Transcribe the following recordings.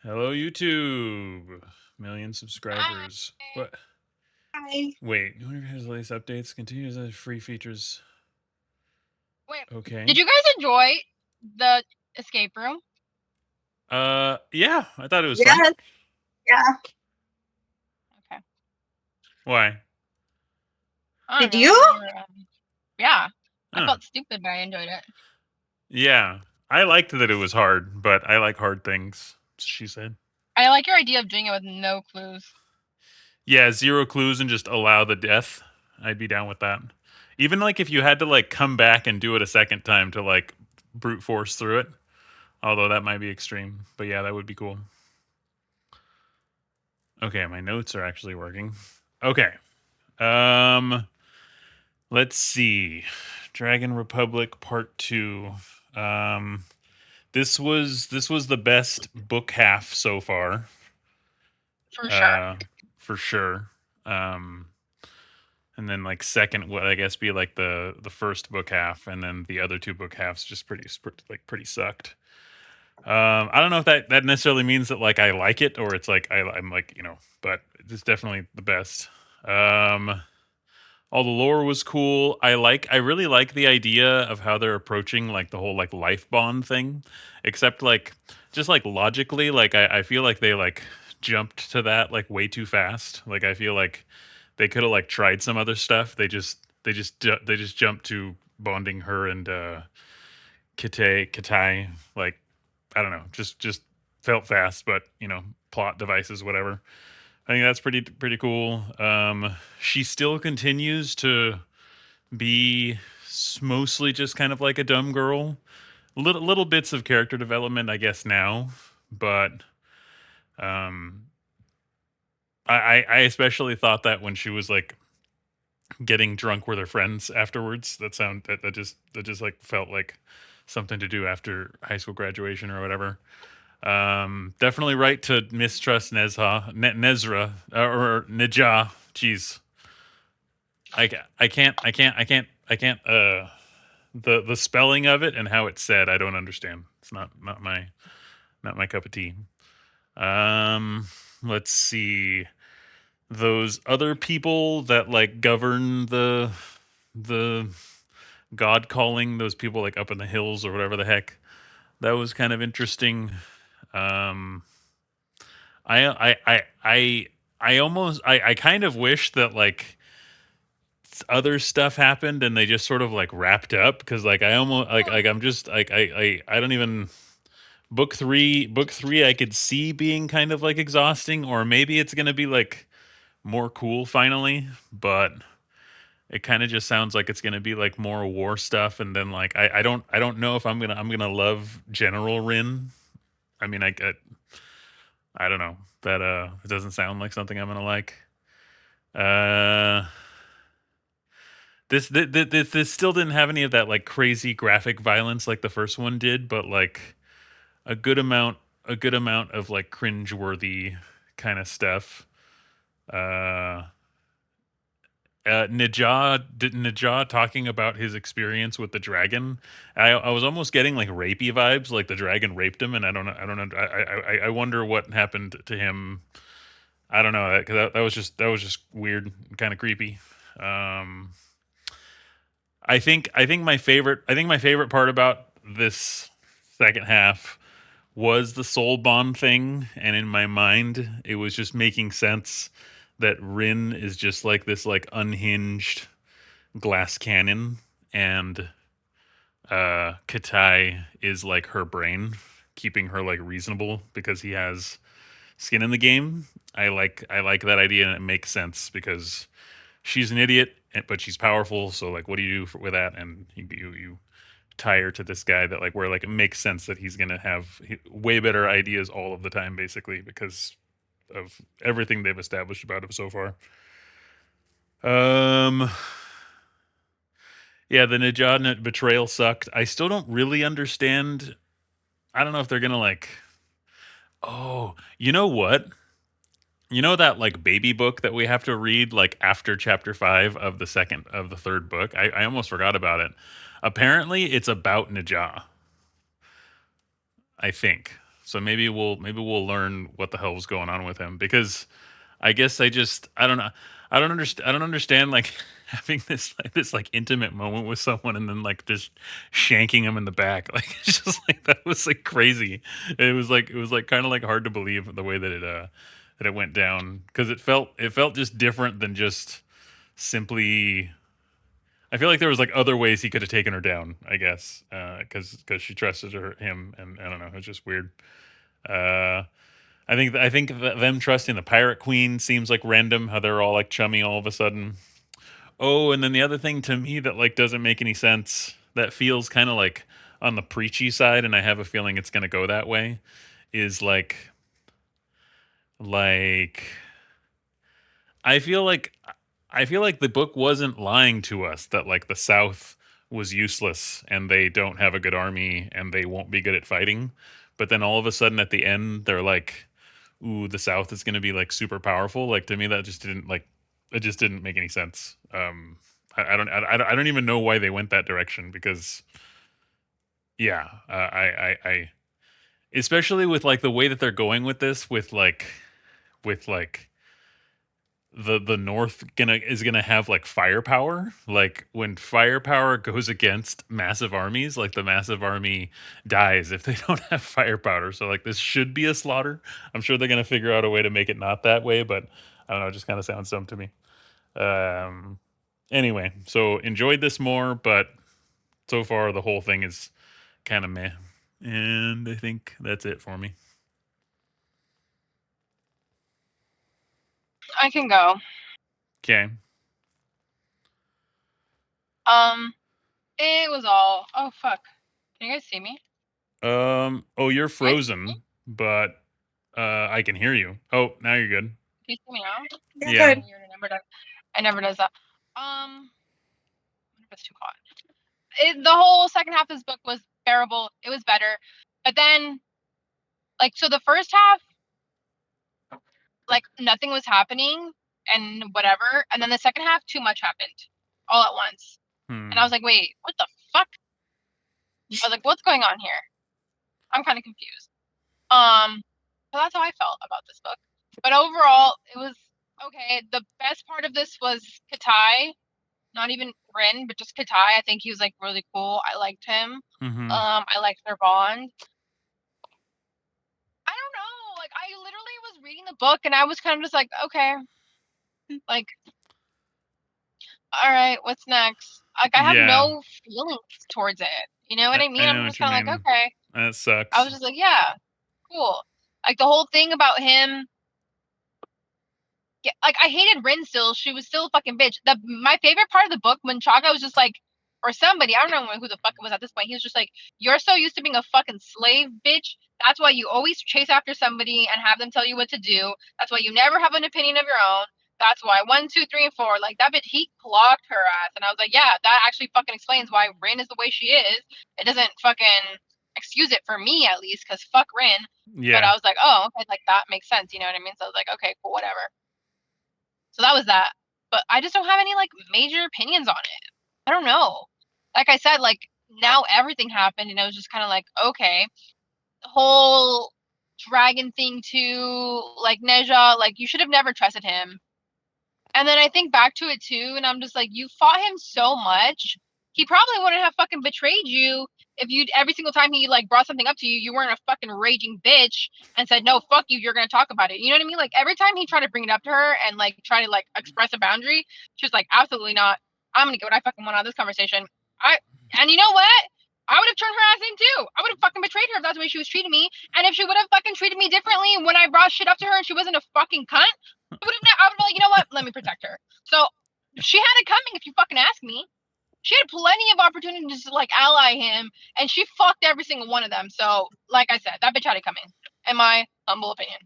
Hello, YouTube. Million Hi. subscribers. What? Hi. Wait. No one has the latest updates. Continues as free features. Wait, Okay. did you guys enjoy the escape room? Yeah. I thought it was fun. Yes. Yeah. Okay. Why? I don't Did know. you? Yeah, I Huh. felt stupid, but I enjoyed it. Yeah. I liked that it was hard, but I like hard things. She said. I like your idea of doing it with no clues. Yeah, 0 clues and just allow the death. I'd be down with that. Even like if you had to like come back and do it a second time to like brute force through it. Although that might be extreme. But yeah, that would be cool. Okay, my notes are actually working. Okay. Um let's see. Dragon Republic Part 2. Um this was the best book half so far. For sure. Uh for sure. Um and then like second would I guess be like the first book half, and then the other two book halves just pretty sucked. I don't know if that necessarily means that like I like it or it's like I'm like but it's definitely the best. Um, all the lore was cool. I really like the idea of how they're approaching like the whole like life bond thing, except like just like logically, like I feel like they like jumped to that like way too fast. Like I feel like they could have like tried some other stuff. They just jumped to bonding her and Katai like I don't know, just felt fast, but plot devices, whatever. I think that's pretty cool. She still continues to be mostly just kind of like a dumb girl. Little bits of character development, I guess now, but um, I especially thought that when she was like getting drunk with her friends afterwards. That just like felt like something to do after high school graduation or whatever. Definitely right to mistrust Nezra or Nejah. Jeez, I can't. The spelling of it and how it's said, I don't understand. It's not my cup of tea. Um, let's see those other people that like govern the god calling, those people like up in the hills or whatever the heck. That was kind of interesting. Um, I kind of wish that like other stuff happened and they just sort of like wrapped up because like I almost like I'm just like I don't even book three I could see being kind of like exhausting, or maybe it's gonna be like more cool finally, but it kind of just sounds like it's gonna be like more war stuff, and then like I don't know if I'm gonna love General Rin. I mean I don't know. That it doesn't sound like something I'm gonna like. Uh this still didn't have any of that like crazy graphic violence like the first one did, but like a good amount a good amount of like cringeworthy kind of stuff. Uh Najah talking about his experience with the dragon. I was almost getting like rapey vibes, like the dragon raped him, and I don't know. I wonder what happened to him. I don't know, because that was just weird, kind of creepy. Um, I think my favorite part about this second half was the soul bond thing, and in my mind, it was just making sense that Rin is just like this like unhinged glass cannon, and Katai is like her brain, keeping her like reasonable because he has skin in the game. I like that idea, and it makes sense because she's an idiot, but she's powerful. So like, what do you do with that? And you tie her to this guy that like where like it makes sense that he's gonna have way better ideas all of the time, basically because of everything they've established about him so far. Um, yeah, the Najad betrayal sucked. I still don't really understand. I don't know if they're gonna like. Oh, you know what? You know that like baby book that we have to read like after chapter 5 of the third book? I almost forgot about it. Apparently it's about Najah, I think. So maybe we'll learn what the hell was going on with him, because I guess I don't know. I don't understand like having this intimate moment with someone and then like just shanking him in the back. Like it's just like that was like crazy. It was like kind of like hard to believe the way that it went down, because it felt just different than just simply. I feel like there was like other ways he could have taken her down, I guess, because she trusted him, and I don't know, it's just weird. Uh, I think them trusting the pirate queen seems like random. How they're all like chummy all of a sudden. Oh, and then the other thing to me that like doesn't make any sense, that feels kind of like on the preachy side, and I have a feeling it's gonna go that way, is like I feel like I feel like the book wasn't lying to us that like the South was useless and they don't have a good army and they won't be good at fighting. But then all of a sudden at the end they're like, "Ooh, the South is going to be like super powerful." Like to me that just didn't like it just didn't make any sense. I don't even know why they went that direction, because yeah, I especially with like the way that they're going with this, with like the North is gonna have like firepower. Like when firepower goes against massive armies, like the massive army dies if they don't have firepower. So like this should be a slaughter. I'm sure they're gonna figure out a way to make it not that way, but I don't know, it just kind of sounds dumb to me. Um anyway, so enjoyed this more, but so far the whole thing is kind of meh. And I think that's it for me. I can go. Okay. Um, it was all. Oh fuck! Can you guys see me? Oh, you're Can you guys see me? frozen, but I can hear you. Oh, now you're good. Can you see me now? You're Yeah. good. Weird. I never does that. I wonder if it's too hot. The whole second half of this book was bearable. It was better, but then like so the first half, like nothing was happening and whatever, and then the second half, too much happened all at once, and I was Hmm. like, wait, what the fuck? I was like, what's going on here? I'm kind of confused. So that's how I felt about this book. But overall, it was okay. The best part of this was Katai, not even Rin, but just Katai. I think he was like really cool. I liked him. Mhm. I liked their bond. I don't know. Like I literally was reading the book and I was kind of just like, okay, like, all right, what's next? Like I have Yeah. no feelings towards it. You know what I I mean? know I'm what just you kind of like, mean. okay. That I sucks. was just like, yeah, cool. Like the whole thing about him, yeah, like I hated Rin still. She was still a fucking bitch. My favorite part of the book when Chaga was just like, or somebody, I don't know who the fuck it was at this point. He was just like, "You're so used to being a fucking slave, bitch. That's why you always chase after somebody and have them tell you what to do. That's why you never have an opinion of your own. That's why one, two, three, and four. Like that bitch, he clocked her ass, and I was like, yeah, that actually fucking explains why Rin is the way she is. It doesn't fucking excuse it for me at least, because fuck Rin. But Yeah. I was like, oh, okay, like that makes sense. You know what I mean? So I was like, okay, cool, whatever. So that was that. But I just don't have any like major opinions on it. I don't know. Like I said, like now everything happened and it was just kind of like, okay, the whole dragon thing too, like Neja, like you should have never trusted him. And then I think back to it too, and I'm just like, you fought him so much. He probably wouldn't have fucking betrayed you if you every single time he like brought something up to you, you weren't a fucking raging bitch and said, no, fuck you, you're gonna talk about it. You know what I mean? Like every time he tried to bring it up to her and like try to like express a boundary, she was like, absolutely not. I'm gonna get what I fucking want out of this conversation. I and you know what? I would have turned her ass in too. I would have fucking betrayed her if that's the way she was treating me. And if she would have fucking treated me differently when I brought shit up to her and she wasn't a fucking cunt, I would be like, you know what? Let me protect her. So she had it coming if you fucking ask me. She had plenty of opportunities to like ally him, and she fucked every single one of them. So, like I said, that bitch had it coming. In my humble opinion.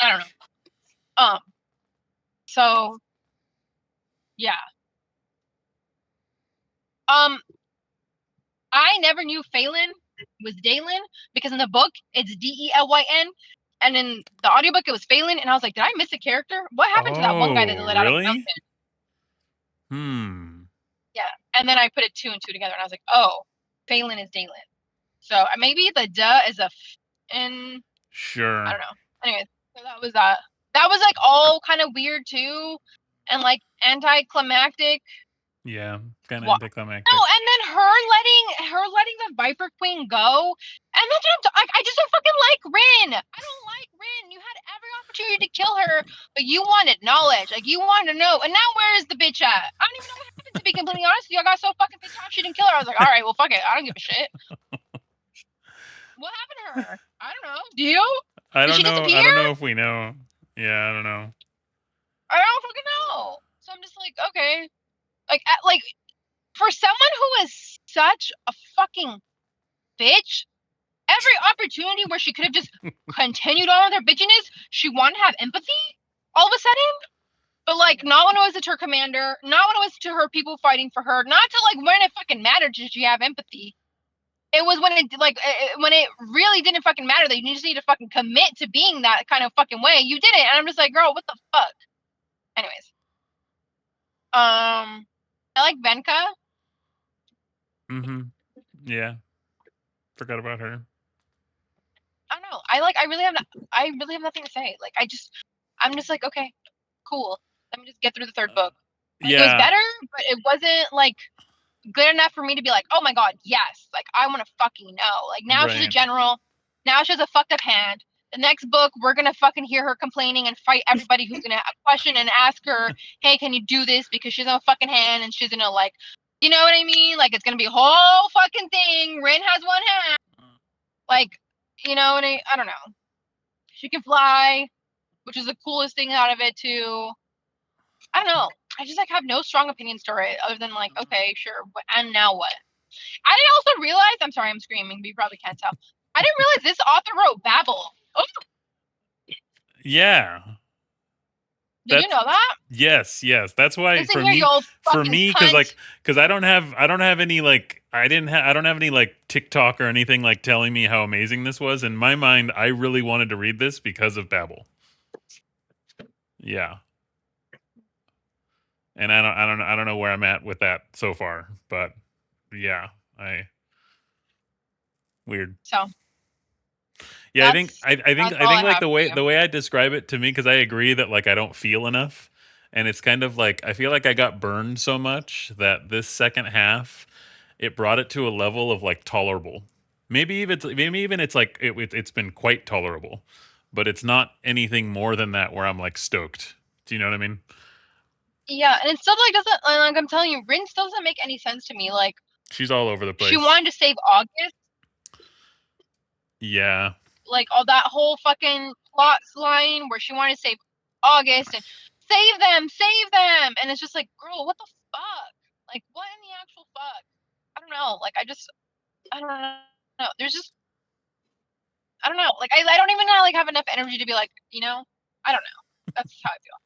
I don't know. Um. So yeah. Um. I never knew Phelan was Dalen because in the book it's Delyn, and in the audiobook it was Phelan, and I was like, did I miss a character? What happened to that one guy that they Oh, let out of the really? mountain? Hmm. Yeah. And then I put it two and two together, and I was like, oh, Phelan is Dalen. So maybe the duh is a And Sure. I don't know. Anyways, so that was that. That was like all kind of weird too, and like anticlimactic. Yeah, kind of No, anticlimactic. and then her letting the Viper Queen go, and then I just don't fucking like Rin. I don't like Rin. You had every opportunity to kill her, but you wanted knowledge, like you wanted to know. And now where is the bitch at? I don't even know what happened. To be completely honest, with you, I got so fucking pissed off she didn't kill her. I was like, all right, well fuck it, I don't give a shit. What happened to her? I don't know. Do you? I Did don't she know. disappear? I don't know if we know. Yeah, I don't know. I don't fucking know. So I'm just like, okay, like for someone who is such a fucking bitch, every opportunity where she could have just continued on with her bitchiness, she wanted to have empathy all of a sudden. But like, not when it was to her commander, not when it was to her people fighting for her, not to like when it fucking mattered did she have empathy. It was when when it really didn't fucking matter that you just need to fucking commit to being that kind of fucking way. You didn't, and I'm just like, girl, what the fuck? Anyways, I like Venka. Mm-hmm. Yeah. Forgot about her. I don't know. I really have nothing to say. Like I'm just like, okay, cool. Let me just get through the third book. Like it was Yeah. better, but it wasn't like good enough for me to be like, oh my god, yes. Like I want to fucking know. Like now she's a Right. general. Now she has a fucked up hand. The next book, we're gonna fucking hear her complaining and fight everybody who's gonna question and ask her, hey, can you do this? Because she's on a fucking hand and she's gonna like, you know what I mean? Like it's gonna be a whole fucking thing. Rin has one hand. Like, you know what I don't know. She can fly, which is the coolest thing out of it too. I don't know. I just like have no strong opinions to it other than like, okay, sure, and now what? I didn't also realize. I'm sorry, I'm screaming, but you probably can't tell. I didn't realize this author wrote Babel. Oh, Yeah. did you know that? Yes. That's why Listen here, you old fucking cunt. because I don't have any like I don't have any like TikTok or anything like telling me how amazing this was. In my mind, I really wanted to read this because of Babel. Yeah. And I don't know where I'm at with that so far, but yeah, weird. So Yeah, that's I all think I like have for you. the way I describe it to me, because I agree that like I don't feel enough, and it's kind of like I feel like I got burned so much that this second half it brought it to a level of like tolerable. Maybe even it's like it's been quite tolerable, but it's not anything more than that where I'm like stoked. Do you know what I mean? Yeah, and it still like doesn't like I'm telling you, Rin still doesn't make any sense to me. Like She's all over the she place. wanted to save August, Yeah. like all that whole fucking plot line where she wanted to save August and save them, and it's just like, girl, what the fuck? Like, what in the actual fuck? I don't know. Like, I don't know. There's just, I don't know. Like, I don't even like have enough energy to be like, you know, I don't know. That's how I feel.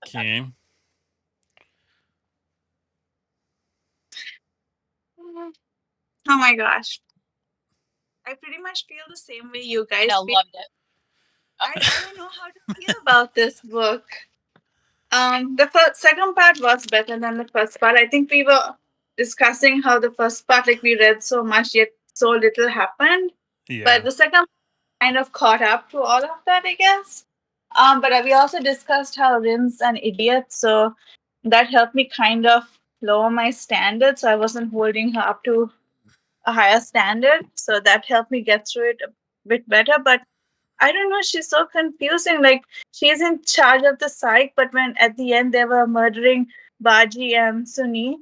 Okay. Oh my gosh. I pretty much feel the same way you guys I feel. loved it. I don't know how to feel about this book. The second part was better than the first part. I think we were discussing how the first part, like we read so much, yet so little happened. Yeah. But the second kind of caught up to all of that, I guess. But we also discussed how Rin's an idiot, so that helped me kind of lower my standards. So I wasn't holding her up to a higher standard. So that helped me get through it a bit better. But I don't know, she's so confusing. Like she's in charge of the psych, but when at the end they were murdering Baji and Suni,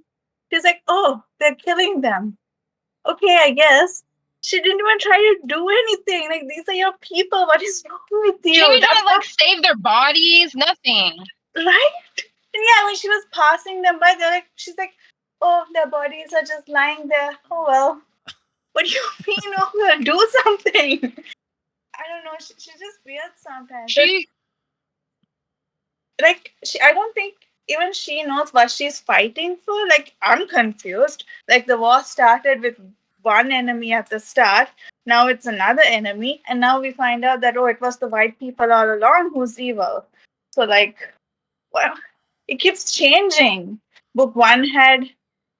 she's like, oh, they're killing them. Okay, I guess. She didn't even try to do anything. Like these are your people. What is wrong with She you? didn't even try to like save their bodies. Nothing. Right? And yeah, when she was passing them by, they're like, she's like, oh, their bodies are just lying there. Oh well. What do you mean? Oh, well, do something. I don't know. She's just weird sometimes. I don't think even she knows what she's fighting for. Like I'm confused. Like the war started with one enemy at the start. Now it's another enemy, and now we find out that it was the white people all along who's evil. So like, well, it keeps changing. Book one had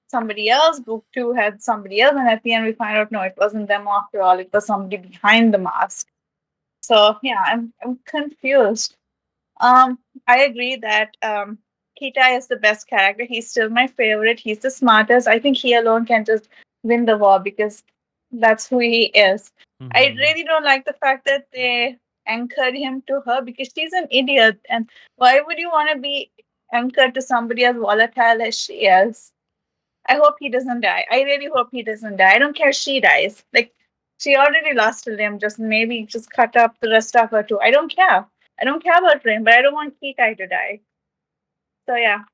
somebody else. Book 2 had somebody else, and at the end we find out no, it wasn't them after all. It was somebody behind the mask. So yeah, I'm confused. Um, I agree that Kita is the best character. He's still my favorite. He's the smartest. I think he alone can just win the war because that's who he is. I Mhm. really don't like the fact that they anchored him to her because she's an idiot. And why would you want to be anchored to somebody as volatile as she is? I hope he doesn't die. I really hope he doesn't die. I don't care if she dies. Like she already lost a limb. Just maybe just cut up the rest of her too. I don't care. I don't care about Rain, but I don't want Kitai to die. So yeah,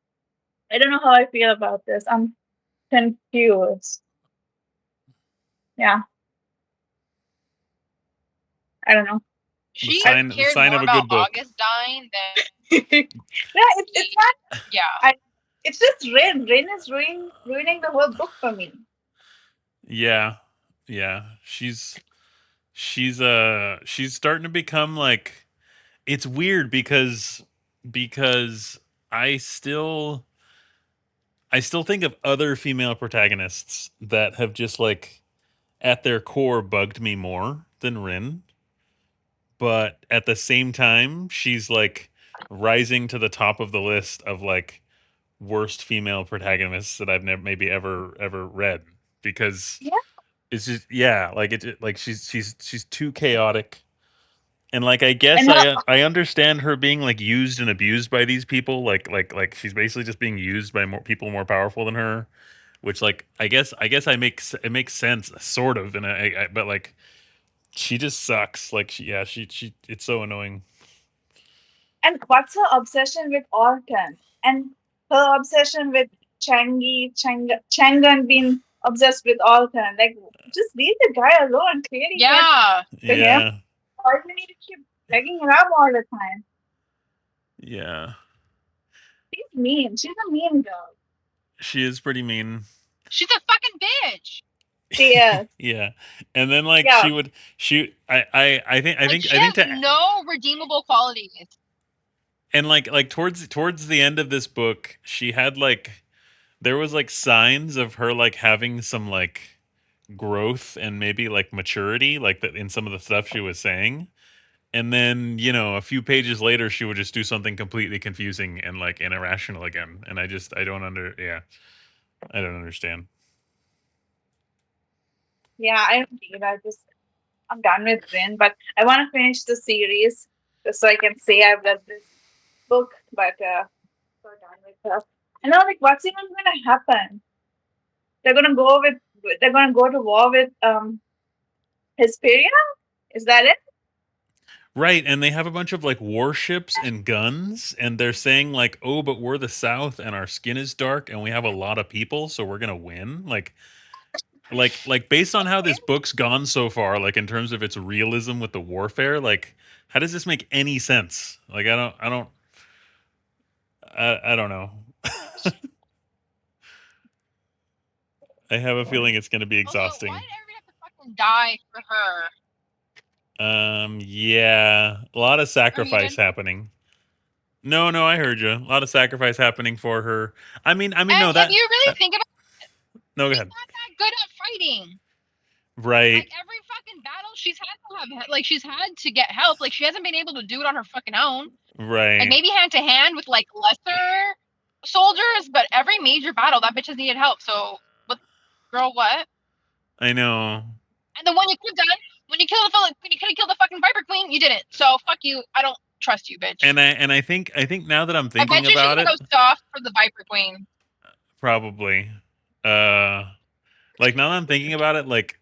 I don't know how I feel about this. I'm confused. Yeah, I don't know. The She I, sign the cared sign more of a about good book. August dying than yeah, it's not. yeah. I, it's just Rain. Rain is ruining the whole book for me. Yeah. Yeah. She's starting to become like it's weird because I still I still think of other female protagonists that have just like at their core bugged me more than Rin, but at the same time she's like rising to the top of the list of like worst female protagonists that I've never maybe ever read because Yeah, it's just yeah, like like she's too chaotic. And like I guess and her I understand her being like used and abused by these people like she's basically just being used by more people more powerful than her, which like I guess it makes sense sort of and but like she just sucks like she it's so annoying. and what's her obsession with Orton and her obsession with Changan being obsessed with Orton. Like, just leave the guy alone. Clearly, he had Yeah. to him. Yeah. Why do you need to keep begging her up all the time? Yeah. She's mean. She's a mean girl. She is pretty mean. She's a fucking bitch. She is. Yeah. And then like Yeah. she Like she I think has to no redeemable qualities. and like towards the end of this book, she had like there was like signs of her like having some like growth and maybe like maturity like that in some of the stuff she was saying. And then, you know, a few pages later she would just do something completely confusing and like irrational again. And I don't I don't understand. Yeah, I don't get it. I'm done with Rin, but I want to finish the series just so I can say I've read this book, but so done with her. I know, like, what's even going to happen? They're gonna go with. They're gonna go to war with Hesperia. Is that it? Right, and they have a bunch of like warships and guns, and they're saying like, "Oh, but we're the South, and our skin is dark, and we have a lot of people, so we're gonna win." Like based on how this book's gone so far, like in terms of its realism with the warfare, like how does this make any sense? Like I don't know. I have a feeling it's gonna be Also, why did exhausting. everybody have to fucking die for her? Yeah, a lot of Are you sacrifice muted? happening. No, I heard you. A lot of sacrifice happening for her. And No, if that you really think about no, go it, she's ahead. not that good at fighting. Right, Like every fucking battle, she's had to have like she's had to get help. Like she hasn't been able to do it on her fucking own. Like right. maybe hand to hand with like lesser soldiers, but every major battle, that bitch has needed help. So, what, girl, what? I know. And the one you could have done when you when you could have killed the fucking Viper Queen, you didn't. So fuck you. I don't trust you, bitch. And I think now that I'm I thinking bet you she's about gonna it, go soft for the Viper Queen. probably. Uh like now that I'm thinking about it, like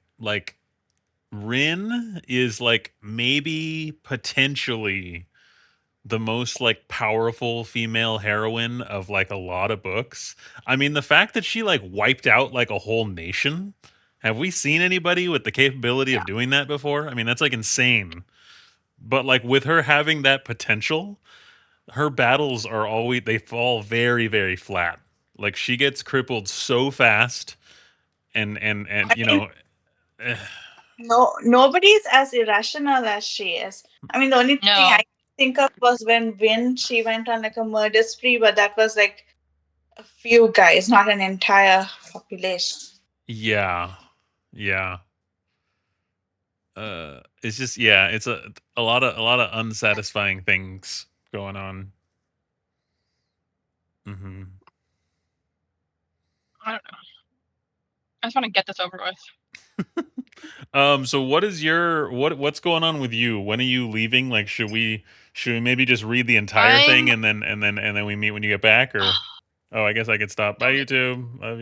Rin is like maybe potentially the most like powerful female heroine of like a lot of books. I mean, the fact that she like wiped out like a whole nation. Have we seen anybody with the capability Yeah. of doing that before? I mean, that's like insane. But like with her having that potential, her battles are always they fall very flat. Like she gets crippled so fast and I you mean, know eh, no, nobody's as irrational as she is. I mean, the only thing No. I think of was when Vin she went on like a murder spree, but that was like a few guys, not an entire population. Yeah. Yeah. It's just it's a lot of unsatisfying things going on. Hmm. I don't know. I just want to get this over with. So what is what's going on with you? When are you leaving? Like, should we maybe just read the entire thing I'm and then we meet when you get back? Or oh, I guess I could stop. Bye, don't YouTube. Love you.